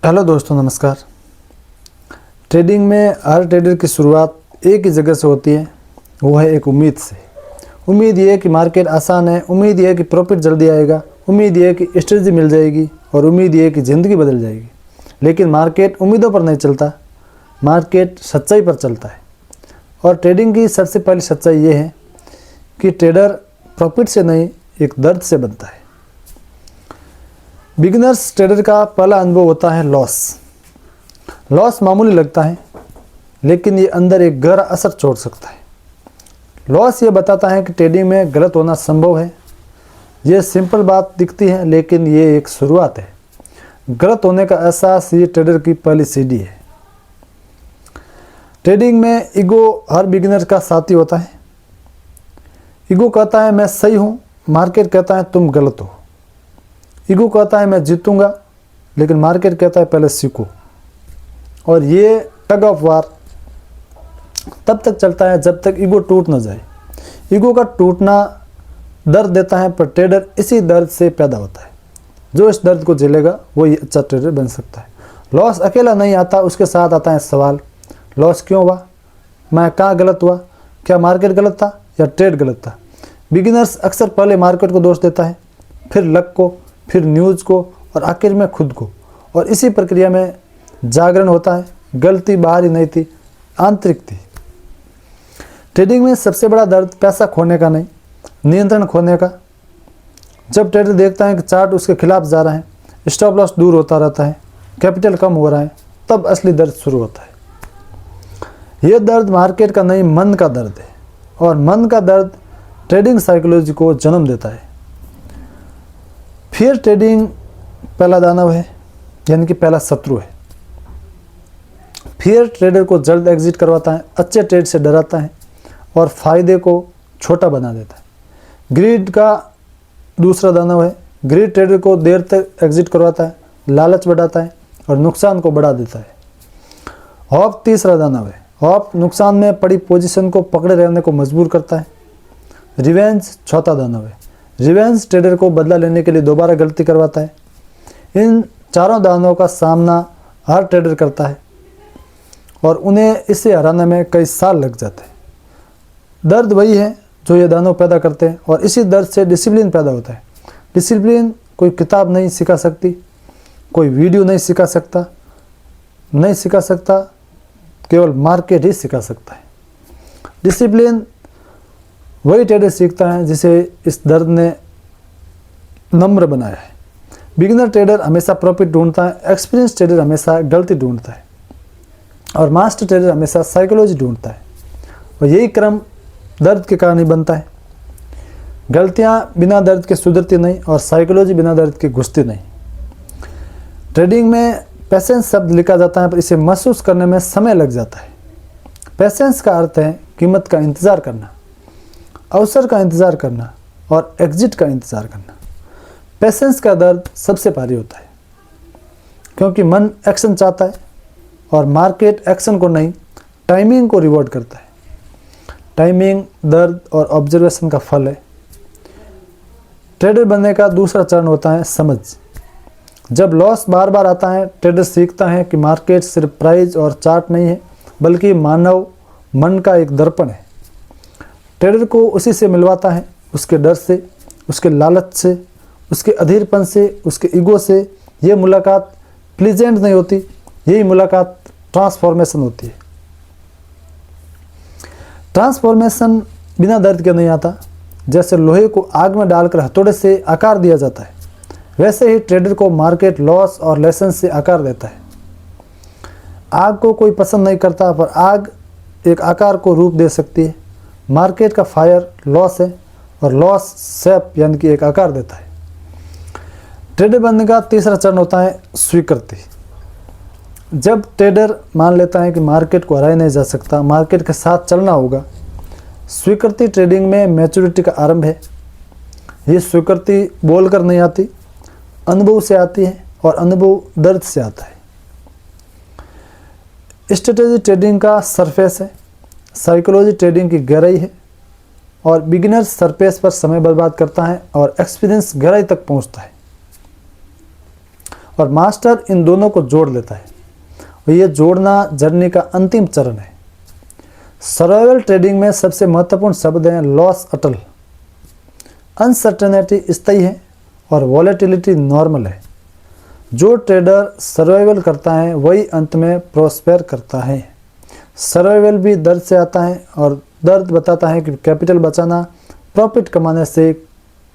Hello दोस्तों, नमस्कार। Trading में हर ट्रेडर की शुरुआत एक ही जगह से होती है, वो है एक उम्मीद से। उम्मीद ये है कि मार्केट आसान है, उम्मीद ये है कि प्रॉफिट जल्दी आएगा, उम्मीद ये है कि स्ट्रेटजी मिल जाएगी और उम्मीद ये है कि ज़िंदगी बदल जाएगी। लेकिन मार्केट उम्मीदों पर नहीं चलता, मार्केट सच्चाई पर चलता है। और ट्रेडिंग की सबसे पहली सच्चाई ये है कि ट्रेडर प्रॉफिट से नहीं, एक दर्द से बनता है। बिगिनर्स ट्रेडर का पहला अनुभव होता है लॉस मामूली लगता है, लेकिन ये अंदर एक गहरा असर छोड़ सकता है। लॉस ये बताता है कि ट्रेडिंग में गलत होना संभव है। ये सिंपल बात दिखती है, लेकिन ये एक शुरुआत है। गलत होने का एहसास ये ट्रेडर की पहली सीढ़ी है। ट्रेडिंग में ईगो हर बिगिनर का साथी होता है। ईगो कहता है मैं सही हूँ, मार्केट कहता है तुम गलत हो। ईगो कहता है मैं जीतूंगा, लेकिन मार्केट कहता है पहले सीखो। और ये टग ऑफ वार तब तक चलता है जब तक ईगो टूट ना जाए। ईगो का टूटना दर्द देता है, पर ट्रेडर इसी दर्द से पैदा होता है। जो इस दर्द को झेलेगा वही अच्छा ट्रेडर बन सकता है। लॉस अकेला नहीं आता, उसके साथ आता है सवाल। लॉस क्यों हुआ? मैं कहाँ गलत हुआ? क्या मार्केट गलत था या ट्रेड गलत था? बिगिनर्स अक्सर पहले मार्केट को दोष देता है, फिर लक को, फिर न्यूज़ को और आखिर में खुद को। और इसी प्रक्रिया में जागरण होता है। गलती बाहरी नहीं थी, आंतरिक थी। ट्रेडिंग में सबसे बड़ा दर्द पैसा खोने का नहीं, नियंत्रण खोने का। जब ट्रेडर देखता है कि चार्ट उसके खिलाफ जा रहा है, स्टॉप लॉस दूर होता रहता है, कैपिटल कम हो रहा है, तब असली दर्द शुरू होता है। यह दर्द मार्केट का नहीं, मन का दर्द है। और मन का दर्द ट्रेडिंग साइकोलॉजी को जन्म देता है। फिर ट्रेडिंग पहला दानव है, यानी कि पहला शत्रु है। फिर ट्रेडर को जल्द एग्जिट करवाता है, अच्छे ट्रेड से डराता है और फायदे को छोटा बना देता है। ग्रीड का दूसरा दानव है। ग्रीड ट्रेडर को देर तक एग्जिट करवाता है, लालच बढ़ाता है और नुकसान को बढ़ा देता है। हॉप तीसरा दानव है। हॉप नुकसान में पड़ी पोजीशन को पकड़े रहने को मजबूर करता है। रिवेंज चौथा दानव है। रिवेंज ट्रेडर को बदला लेने के लिए दोबारा गलती करवाता है। इन चारों दानवों का सामना हर ट्रेडर करता है और उन्हें इसे हराने में कई साल लग जाते हैं। दर्द वही है जो ये दानव पैदा करते हैं और इसी दर्द से डिसिप्लिन पैदा होता है। डिसिप्लिन कोई किताब नहीं सिखा सकती, कोई वीडियो नहीं सिखा सकता, केवल मार्केट ही सिखा सकता है। डिसिप्लिन वही ट्रेडर सीखता है जिसे इस दर्द ने नम्र बनाया है। बिगिनर ट्रेडर हमेशा प्रॉफिट ढूंढता है, एक्सपीरियंस ट्रेडर हमेशा गलती ढूंढता है और मास्टर ट्रेडर हमेशा साइकोलॉजी ढूंढता है। और यही क्रम दर्द के कारण ही बनता है। गलतियां बिना दर्द के सुधरती नहीं और साइकोलॉजी बिना दर्द के घुसती नहीं। ट्रेडिंग में पेशेंस शब्द लिखा जाता है, पर इसे महसूस करने में समय लग जाता है। पेशेंस का अर्थ है कीमत का इंतज़ार करना, अवसर का इंतज़ार करना और एग्जिट का इंतज़ार करना। पेशेंस का दर्द सबसे भारी होता है, क्योंकि मन एक्शन चाहता है और मार्केट एक्शन को नहीं, टाइमिंग को रिवॉर्ड करता है। टाइमिंग दर्द और ऑब्जर्वेशन का फल है। ट्रेडर बनने का दूसरा चरण होता है समझ। जब लॉस बार बार आता है, ट्रेडर सीखता है कि मार्केट सिर्फ प्राइस और चार्ट नहीं है, बल्कि मानव मन का एक दर्पण है। ट्रेडर को उसी से मिलवाता है, उसके डर से, उसके लालच से, उसके अधीरपन से, उसके ईगो से। ये मुलाकात प्लीजेंट नहीं होती, यही मुलाकात ट्रांसफॉर्मेशन होती है। ट्रांसफॉर्मेशन बिना दर्द के नहीं आता। जैसे लोहे को आग में डालकर हथौड़े से आकार दिया जाता है, वैसे ही ट्रेडर को मार्केट लॉस और लेसन से आकार देता है। आग को कोई पसंद नहीं करता, पर आग एक आकार को रूप दे सकती है। मार्केट का फायर लॉस है और लॉस शेप यानी कि एक आकार देता है। ट्रेडर बनने का तीसरा चरण होता है स्वीकृति। जब ट्रेडर मान लेता है कि मार्केट को हराया नहीं जा सकता, मार्केट के साथ चलना होगा। स्वीकृति ट्रेडिंग में मैच्योरिटी का आरंभ है। ये स्वीकृति बोलकर नहीं आती, अनुभव से आती है और अनुभव दर्द से आता है। स्ट्रेटेजी ट्रेडिंग का सरफेस है, साइकोलॉजी ट्रेडिंग की गहराई है और बिगिनर्स सरफेस पर समय बर्बाद करता है और एक्सपीरियंस गहराई तक पहुंचता है। और मास्टर इन दोनों को जोड़ लेता है और ये जोड़ना जर्नी का अंतिम चरण है। सर्वाइवल ट्रेडिंग में सबसे महत्वपूर्ण शब्द हैं लॉस अटल, अनसर्टेनिटी स्थायी है और वॉलेटिलिटी नॉर्मल है। जो ट्रेडर सर्वाइवल करता है वही अंत में प्रोस्पेर करता है। सर्वाइवल भी दर्द से आता है और दर्द बताता है कि कैपिटल बचाना प्रॉफिट कमाने से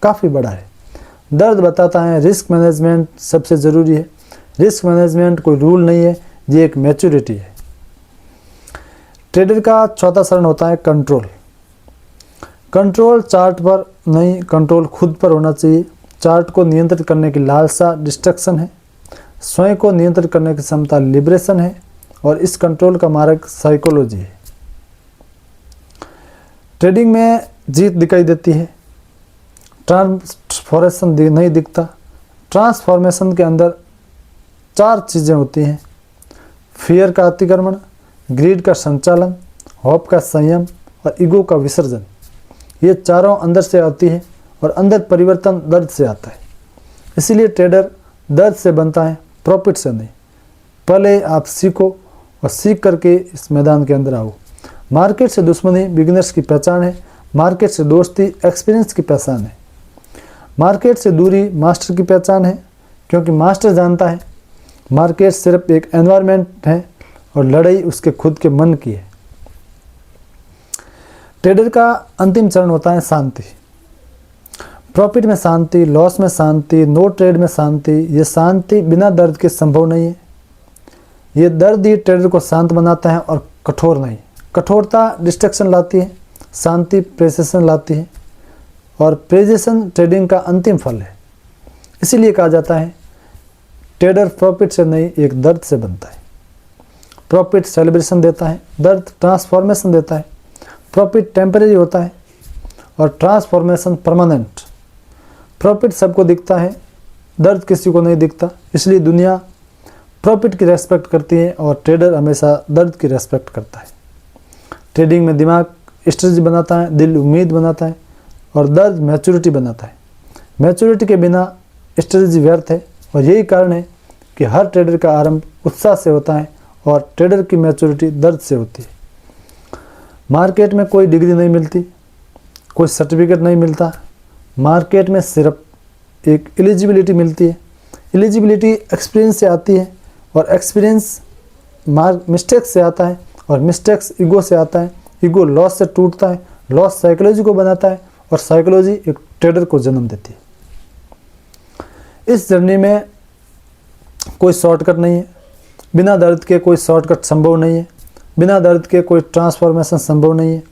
काफ़ी बड़ा है। दर्द बताता है रिस्क मैनेजमेंट सबसे ज़रूरी है। रिस्क मैनेजमेंट कोई रूल नहीं है, ये एक मैच्योरिटी है। ट्रेडर का चौथा चरण होता है कंट्रोल। कंट्रोल चार्ट पर नहीं, कंट्रोल खुद पर होना चाहिए। चार्ट को नियंत्रित करने की लालसा डिस्ट्रक्शन है, स्वयं को नियंत्रित करने की क्षमता लिबरेशन है और इस कंट्रोल का मार्ग साइकोलॉजी है। ट्रेडिंग में जीत दिखाई देती है, ट्रांसफॉर्मेशन नहीं दिखता। ट्रांसफॉर्मेशन के अंदर 4 चीज़ें होती हैं: फियर का अतिक्रमण, ग्रीड का संचालन, होप का संयम और ईगो का विसर्जन। ये चारों अंदर से आती है और अंदर परिवर्तन दर्द से आता है। इसीलिए ट्रेडर दर्द से बनता है, प्रॉफिट से नहीं। पहले आप सीखो और सीख करके इस मैदान के अंदर आओ। मार्केट से दुश्मनी बिगिनर्स की पहचान है, मार्केट से दोस्ती एक्सपीरियंस की पहचान है। मार्केट से दूरी मास्टर की पहचान है, क्योंकि मास्टर जानता है मार्केट सिर्फ एक एनवायरनमेंट है और लड़ाई उसके खुद के मन की है। ट्रेडर का अंतिम चरण होता है शांति। प्रॉफिट में शांति, लॉस में शांति, नो ट्रेड में शांति। ये शांति बिना दर्द के संभव नहीं है। ये दर्द ही ट्रेडर को शांत बनाता है और कठोर नहीं। कठोरता डिस्ट्रक्शन लाती है, शांति प्रेसिशन लाती है और प्रेसिशन ट्रेडिंग का अंतिम फल है। इसीलिए कहा जाता है ट्रेडर प्रॉफिट से नहीं, एक दर्द से बनता है। प्रॉफिट सेलिब्रेशन देता है, दर्द ट्रांसफॉर्मेशन देता है। प्रॉफिट टेम्परेरी होता है और ट्रांसफॉर्मेशन परमानेंट। प्रॉफिट सबको दिखता है, दर्द किसी को नहीं दिखता। इसलिए दुनिया प्रॉफिट की रेस्पेक्ट करती है और ट्रेडर हमेशा दर्द की रेस्पेक्ट करता है। ट्रेडिंग में दिमाग स्ट्रेटजी बनाता है, दिल उम्मीद बनाता है और दर्द मैच्योरिटी बनाता है। मैच्योरिटी के बिना स्ट्रेटजी व्यर्थ है और यही कारण है कि हर ट्रेडर का आरंभ उत्साह से होता है और ट्रेडर की मैच्योरिटी दर्द से होती है। मार्केट में कोई डिग्री नहीं मिलती, कोई सर्टिफिकेट नहीं मिलता। मार्केट में सिर्फ एक एलिजिबिलिटी मिलती है। एलिजिबिलिटी एक्सपीरियंस से आती है और एक्सपीरियंस मिस्टेक से आता है और मिस्टेक्स ईगो से आता है। ईगो लॉस से टूटता है, लॉस साइकोलॉजी को बनाता है और साइकोलॉजी एक ट्रेडर को जन्म देती है। इस जर्नी में कोई शॉर्टकट नहीं है। बिना दर्द के कोई शॉर्टकट संभव नहीं है, बिना दर्द के कोई ट्रांसफॉर्मेशन संभव नहीं है।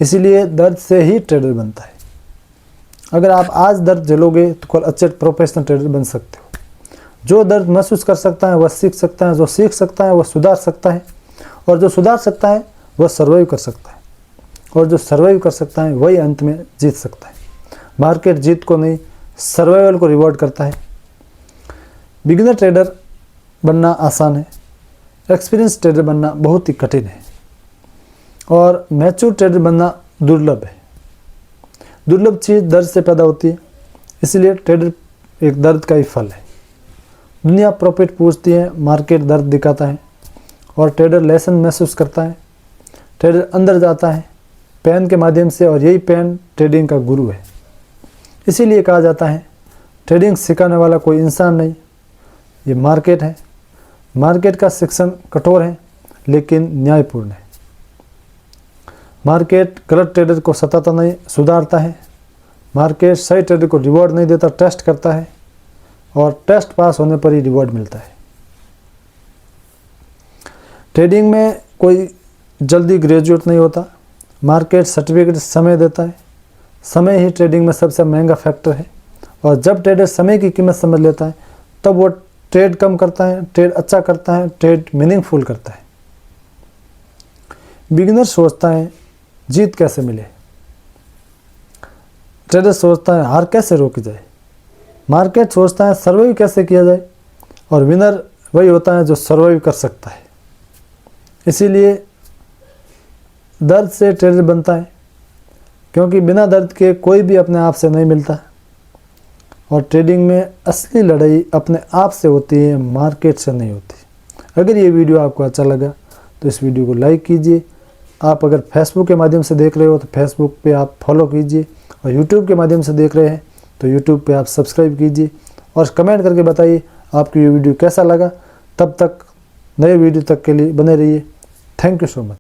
इसीलिए दर्द से ही ट्रेडर बनता है। अगर आप आज दर्द झेलोगे तो कल अच्छे प्रोफेशनल ट्रेडर बन सकते हो। जो दर्द महसूस कर सकता है वह सीख सकता है, जो सीख सकता है वह सुधार सकता है और जो सुधार सकता है वह सर्वाइव कर सकता है और जो सर्वाइव कर सकता है वही अंत में जीत सकता है। मार्केट जीत को नहीं, सर्वाइवल को रिवॉर्ड करता है। बिगिनर ट्रेडर बनना आसान है, एक्सपीरियंस ट्रेडर बनना बहुत ही कठिन है और मैच्योर ट्रेडर बनना दुर्लभ है। दुर्लभ चीज़ दर्द से पैदा होती है, इसलिए ट्रेडर एक दर्द का ही फल है। दुनिया प्रॉफिट पूछती है, मार्केट दर्द दिखाता है और ट्रेडर लेसन महसूस करता है। ट्रेडर अंदर जाता है पेन के माध्यम से और यही पेन ट्रेडिंग का गुरु है। इसीलिए कहा जाता है ट्रेडिंग सिखाने वाला कोई इंसान नहीं, ये मार्केट है। मार्केट का शिक्षण कठोर है लेकिन न्यायपूर्ण है। मार्केट गलत ट्रेडर को सताता नहीं, सुधारता है। मार्केट सही ट्रेडर को रिवॉर्ड नहीं देता, टेस्ट करता है और टेस्ट पास होने पर ही रिवॉर्ड मिलता है। ट्रेडिंग में कोई जल्दी ग्रेजुएट नहीं होता। मार्केट सर्टिफिकेट समय देता है। समय ही ट्रेडिंग में सबसे महंगा फैक्टर है और जब ट्रेडर समय की कीमत समझ लेता है तब वो ट्रेड कम करता है, ट्रेड अच्छा करता है, ट्रेड मीनिंगफुल करता है। बिगिनर सोचता है जीत कैसे मिले, ट्रेडर सोचता है हार कैसे रोकी जाए। मार्केट सोचता है सर्वाइव कैसे किया जाए और विनर वही होता है जो सर्वाइव कर सकता है। इसीलिए दर्द से ट्रेडर बनता है, क्योंकि बिना दर्द के कोई भी अपने आप से नहीं मिलता। और ट्रेडिंग में असली लड़ाई अपने आप से होती है, मार्केट से नहीं होती। अगर ये वीडियो आपको अच्छा लगा तो इस वीडियो को लाइक कीजिए। आप अगर फेसबुक के माध्यम से देख रहे हो तो फेसबुक पे आप फॉलो कीजिए, और यूट्यूब के माध्यम से देख रहे हैं तो यूट्यूब पे आप सब्सक्राइब कीजिए, और कमेंट करके बताइए आपको ये वीडियो कैसा लगा। तब तक नए वीडियो तक के लिए बने रहिए। Thank you so much.